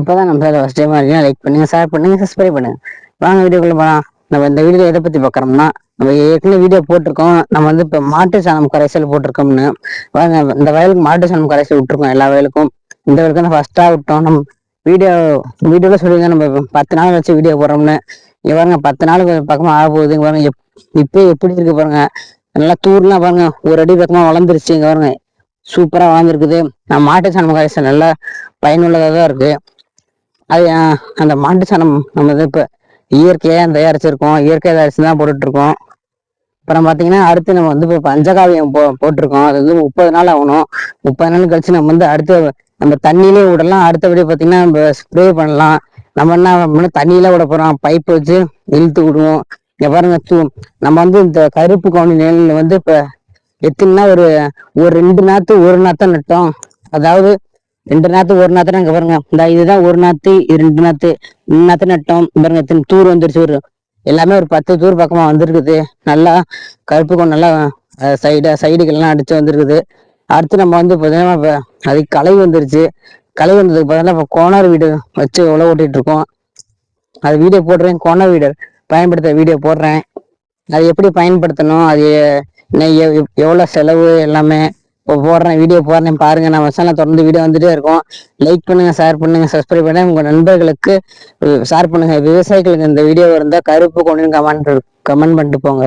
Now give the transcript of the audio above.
இப்பதான் நம்ம first time இருக்கீங்க, லைக் பண்ணுங்க, ஷேர் பண்ணுங்க, சப்ஸ்கிரைப் பண்ணுங்க. வாங்க வீடியோக்குள்ள போலாம். நம்ம இந்த வீடியோ எதை பத்தி பார்க்கறோம்னா, நம்ம ஏற்கனவே வீடியோ போட்டிருக்கோம். நம்ம வந்து இப்ப மாட்டு சாணம் கரைசல் போட்டிருக்கோம்னு. வாங்க இந்த வயலுக்கு மாட்டு சாணம் கரைசல் விட்டுருக்கோம், எல்லா வயலுக்கும். இந்த வயலுக்கு தான் ஃபர்ஸ்டா விட்டோம். நம்ம வீடியோ வீடியோல சொல்லியிருந்தோம் நம்ம 10 நாள் வச்சு வீடியோ போடுறோம்னு. இங்க பாருங்க 10 நாளுக்கு பக்கமா ஆக போகுது. இங்க பாருங்க இப்போ எப்படி இருக்கு பாருங்க. நல்லா தூர்லாம் பாருங்க, ஒரு அடி பக்கமா வளர்ந்துருச்சு. இங்க பாருங்க சூப்பரா வளர்ந்துருக்குது. மாட்டு சாணம் கரைசல் நல்லா பயனுள்ளதா தான் இருக்கு. அது அந்த மாட்டு சாணம் நம்ம வந்து இப்ப இயற்கையா தயாரிச்சிருக்கோம், இயற்கையா தயாரிச்சு தான் போட்டுட்டு இருக்கோம். அப்புறம் பாத்தீங்கன்னா அடுத்து நம்ம வந்து இப்போ பஞ்சகாவியம் போட்டிருக்கோம். அது வந்து 30 நாள் ஆகணும். 30 நாள் கழிச்சு நம்ம வந்து அடுத்து நம்ம தண்ணியிலே விடலாம். அடுத்தபடி பாத்தீங்கன்னா நம்ம ஸ்ப்ரே பண்ணலாம். நம்ம என்ன பண்ணணும், தண்ணியில விட போறோம், பைப் வச்சு இழுத்து விடுவோம். இங்க பாருங்க நம்ம வந்து இந்த கருப்பு கவுனி நெல்ல வந்து இப்ப எத்தனைன்னா ஒரு ஒரு 2 நாத்து ஒரு நாத்தான் நட்டோம். அதாவது 2 நாத்து ஒரு நாத்து இங்க பாருங்க, இந்த இதுதான் ஒரு நாத்து, இது 2 நாத்து, 2 நாத்து நட்டோம். பாருங்க எத்தனை தூர் வந்துருச்சு. ஒரு எல்லாமே ஒரு 10 தூர் பக்கமா வந்திருக்குது. நல்லா கருப்பு கொண்டு நல்லா சைடுகள்லாம் அடிச்சு வந்திருக்குது. அடுத்து நம்ம வந்து பார்த்தீங்கன்னா அதுக்கு களை வந்துருச்சு. களை வந்ததுக்கு பார்த்தீங்கன்னா இப்போ கோனார் வீடு வச்சு உழவு ஓட்டிட்டு இருக்கோம். அது வீடியோ போடுறேன், கோனார் வீடு பயன்படுத்த வீடியோ போடுறேன். அது எப்படி பயன்படுத்தணும், அது எவ்வளவு செலவு எல்லாமே இப்போ போடுறேன், வீடியோ போடுறேன் பாருங்க. நம்ம சேனல் தொடர்ந்து வீடியோ வந்துட்டே இருக்கும். லைக் பண்ணுங்க, ஷேர் பண்ணுங்க, சப்ஸ்கிரைப் பண்ணுங்க, உங்க நண்பர்களுக்கு ஷேர் பண்ணுங்க. விவசாயிகளுக்கு இந்த வீடியோ இருந்தால் கருப்பு கொண்டு கமெண்ட் பண்ணிட்டு போங்க.